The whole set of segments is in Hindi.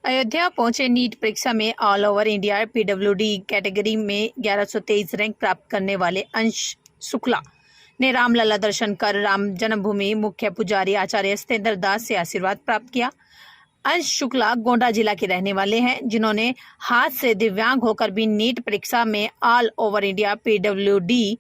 अयोध्या पहुंचे नीट परीक्षा में all over India PWD category में 1123 रैंक प्राप्त करने वाले अंश शुक्ला ने रामलला दर्शन कर राम जन्मभूमि मुख्य पुजारी आचार्य सत्येंद्र दास से आशीर्वाद प्राप्त किया। अंश शुक्ला गोंडा जिला के रहने वाले हैं, जिन्होंने हाथ से दिव्यांग होकर भी नीट परीक्षा में all over India PWD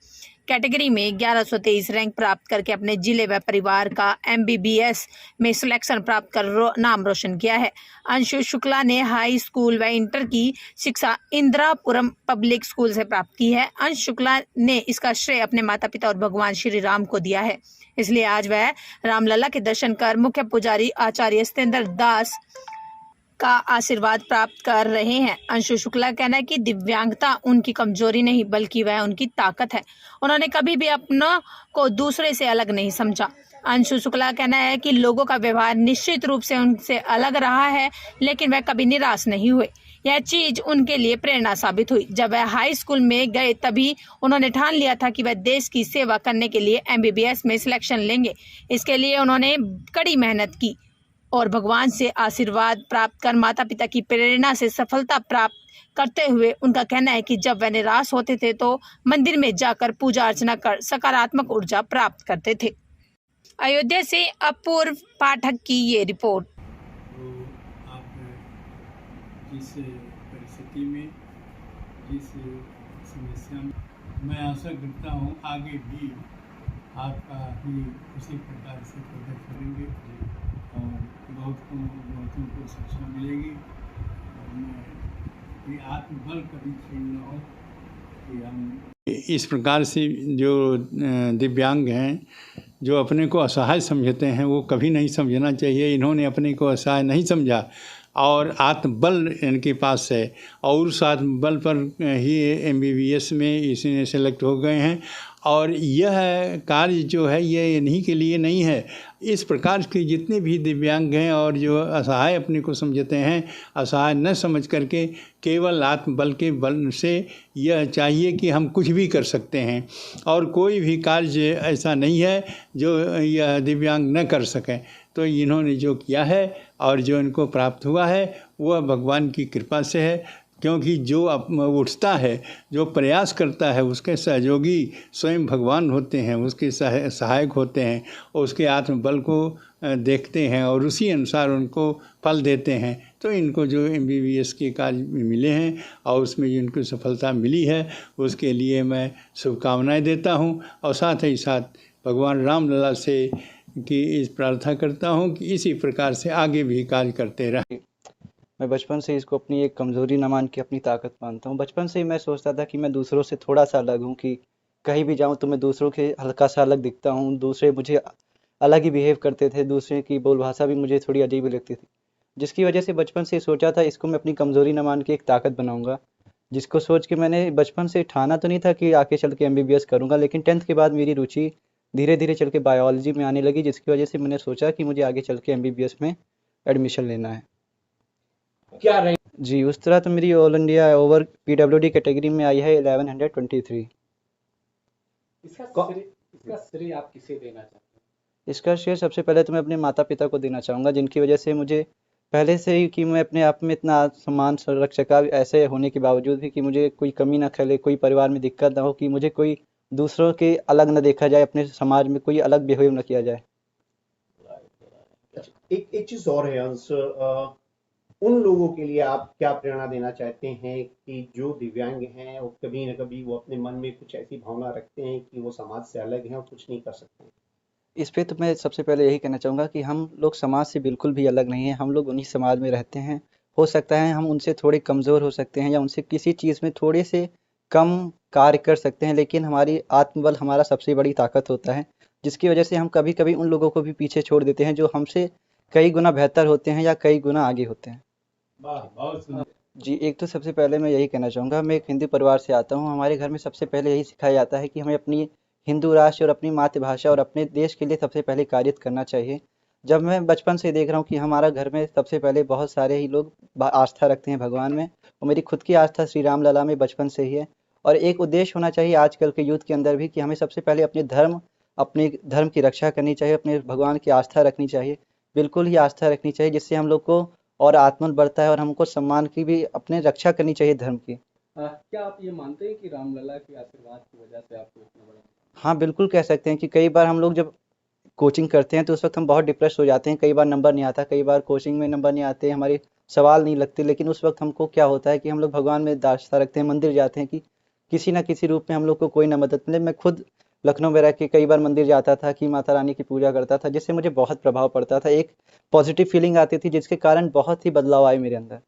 category में 1123 रैंक प्राप्त करके अपने जिले व परिवार का एमबीबीएस में सिलेक्शन प्राप्त कर नाम रोशन किया है। अंशु शुक्ला ने हाई स्कूल व इंटर की शिक्षा इंदिरापुरम पब्लिक स्कूल से प्राप्त की है। अंश शुक्ला ने इसका श्रेय अपने माता पिता और भगवान श्री राम को दिया है, इसलिए आज वह रामलला के दर्शन कर मुख्य पुजारी आचार्य सत्येंद्र दास का आशीर्वाद प्राप्त कर रहे हैं। अंशु शुक्ला का कहना है कि दिव्यांगता उनकी कमजोरी नहीं बल्कि वह उनकी ताकत है। उन्होंने कभी भी अपनों को दूसरे से अलग नहीं समझा। अंशु शुक्ला का कहना है कि लोगों का व्यवहार निश्चित रूप से उनसे अलग रहा है, लेकिन वह कभी निराश नहीं हुए। यह चीज उनके लिए प्रेरणा साबित हुई। जब वह हाई स्कूल में गए तभी उन्होंने ठान लिया था कि वह देश की सेवा करने के लिए एमबीबीएस में सिलेक्शन लेंगे। इसके लिए उन्होंने कड़ी मेहनत की और भगवान से आशीर्वाद प्राप्त कर माता पिता की प्रेरणा से सफलता प्राप्त करते हुए उनका कहना है कि जब वह निराश होते थे तो मंदिर में जाकर पूजा अर्चना कर सकारात्मक ऊर्जा प्राप्त करते थे। अयोध्या से अपूर्व पाठक की ये रिपोर्ट। तो आप जिस परिस्थिति में, जिस समस्या में, मैं आशा करता हूँ आगे भी आपका ही उसी प्रकार से प्रकट करेंगे और बहुतों को शिक्षा मिलेगी। और ये आत्मबल कभी क्षीण न हो कि हम इस प्रकार से जो दिव्यांग हैं, जो अपने को असहाय समझते हैं, वो कभी नहीं समझना चाहिए। इन्होंने अपने को असहाय नहीं समझा और आत्मबल इनके पास है और उस आत्मबल पर ही एमबीबीएस में इसी सेलेक्ट हो गए हैं। और यह कार्य जो है ये इन्हीं के लिए नहीं है। इस प्रकार के जितने भी दिव्यांग हैं और जो असहाय अपने को समझते हैं, असहाय न समझ करके केवल आत्मबल के बल से यह चाहिए कि हम कुछ भी कर सकते हैं और कोई भी कार्य ऐसा नहीं है जो यह दिव्यांग न कर सकें। तो इन्होंने जो किया है और जो इनको प्राप्त हुआ है वह भगवान की कृपा से है, क्योंकि जो उठता है, जो प्रयास करता है, उसके सहयोगी स्वयं भगवान होते हैं, उसके सहायक होते हैं, उसके आत्मबल को देखते हैं और उसी अनुसार उनको फल देते हैं। तो इनको जो एमबीबीएस के कार्य मिले हैं और उसमें जो इनको सफलता मिली है उसके लिए मैं शुभकामनाएं देता हूं और साथ ही साथ भगवान रामलला से कि इस प्रार्थना करता हूं कि इसी प्रकार से आगे भी कार्य करते रहें। मैं बचपन से इसको अपनी एक कमज़ोरी न मान के अपनी ताकत मानता हूँ। बचपन से ही मैं सोचता था कि मैं दूसरों से थोड़ा सा अलग हूँ, कि कहीं भी जाऊँ तो मैं दूसरों के हल्का सा अलग दिखता हूँ। दूसरे मुझे अलग ही बिहेव करते थे, दूसरे की बोल भाषा भी मुझे थोड़ी अजीब लगती थी, जिसकी वजह से बचपन से सोचा था इसको मैं अपनी कमज़ोरी न मान के एक ताकत बनाऊँगा। जिसको सोच के मैंने बचपन से ठाना तो नहीं था कि आगे चल के एमबीबीएस करूँगा, लेकिन 10th के बाद मेरी रुचि धीरे धीरे चल के बायोलॉजी में आने लगी, जिसकी वजह से मैंने सोचा कि मुझे आगे चल के एमबीबीएस में एडमिशन लेना है। क्या रही जी, उस तरह तो मेरी all India over PWD category में आई है 1123। इसका श्रेय आप किसे देना चाहते हैं? इसका श्रेय सबसे पहले तो मैं अपने माता पिता को देना चाहूँगा, जिनकी वजह से मुझे पहले से ही कि मैं अपने आप में इतना सम्मान रख सका, ऐसे होने के बावजूद भी कि मुझे कोई कमी ना खले, कोई परिवार में दिक्कत ना हो, कि मुझे कोई दूसरों के अलग न देखा जाए, अपने समाज में कोई अलग बिहेव न किया जाए। एक चीज और है अंश, उन लोगों के लिए आप क्या प्रेरणा देना चाहते हैं कि जो दिव्यांग हैं और कभी न कभी वो अपने मन में कुछ ऐसी भावना रखते हैं कि वो समाज से अलग हैं और कुछ नहीं कर सकते हैं? इस पे तो मैं सबसे पहले यही कहना चाहूँगा कि हम लोग समाज से बिल्कुल भी अलग नहीं हैं, हम लोग उन्हीं समाज में रहते हैं। हो सकता है हम उनसे थोड़े कमज़ोर हो सकते हैं या उनसे किसी चीज़ में थोड़े से कम कार्य कर सकते हैं, लेकिन हमारी आत्मबल हमारा सबसे बड़ी ताकत होता है, जिसकी वजह से हम कभी कभी उन लोगों को भी पीछे छोड़ देते हैं जो हमसे कई गुना बेहतर होते हैं या कई गुना आगे होते हैं। बहुत सुंदर। जी, एक तो सबसे पहले मैं यही कहना चाहूँगा, मैं एक हिंदू परिवार से आता हूँ। हमारे घर में सबसे पहले यही सिखाया जाता है कि हमें अपनी हिंदू राष्ट्र और अपनी मातृभाषा और अपने देश के लिए सबसे पहले कार्य करना चाहिए। जब मैं बचपन से देख रहा हूँ कि हमारा घर में सबसे पहले बहुत सारे ही लोग आस्था रखते हैं भगवान में, और मेरी खुद की आस्था श्री राम लला में बचपन से ही है। और एक उद्देश्य होना चाहिए आजकल के यूथ के अंदर भी कि हमें सबसे पहले अपने धर्म की रक्षा करनी चाहिए, अपने भगवान की आस्था रखनी चाहिए, बिल्कुल ही आस्था रखनी चाहिए, जिससे हम लोग को और आत्मबल बढ़ता है और हमको सम्मान की भी अपने रक्षा करनी चाहिए धर्म की। क्या आप ये मानते हैं कि रामलला के आशीर्वाद की वजह से आपको इतना बड़ा हाँ, बिल्कुल कह सकते हैं कि कई बार हम लोग जब कोचिंग करते हैं तो उस वक़्त हम बहुत डिप्रेस हो जाते हैं, कई बार नंबर नहीं आता, कई बार कोचिंग में नंबर नहीं आते, हमारे सवाल नहीं लगते, लेकिन उस वक़्त हमको क्या होता है कि हम लोग भगवान में आस्था रखते हैं, मंदिर जाते हैं कि किसी न किसी रूप में हम लोग को कोई ना मदद मिले। मैं खुद लखनऊ में रह के कई बार मंदिर जाता था कि माता रानी की पूजा करता था, जिससे मुझे बहुत प्रभाव पड़ता था, एक पॉज़िटिव फीलिंग आती थी जिसके कारण बहुत ही बदलाव आए मेरे अंदर।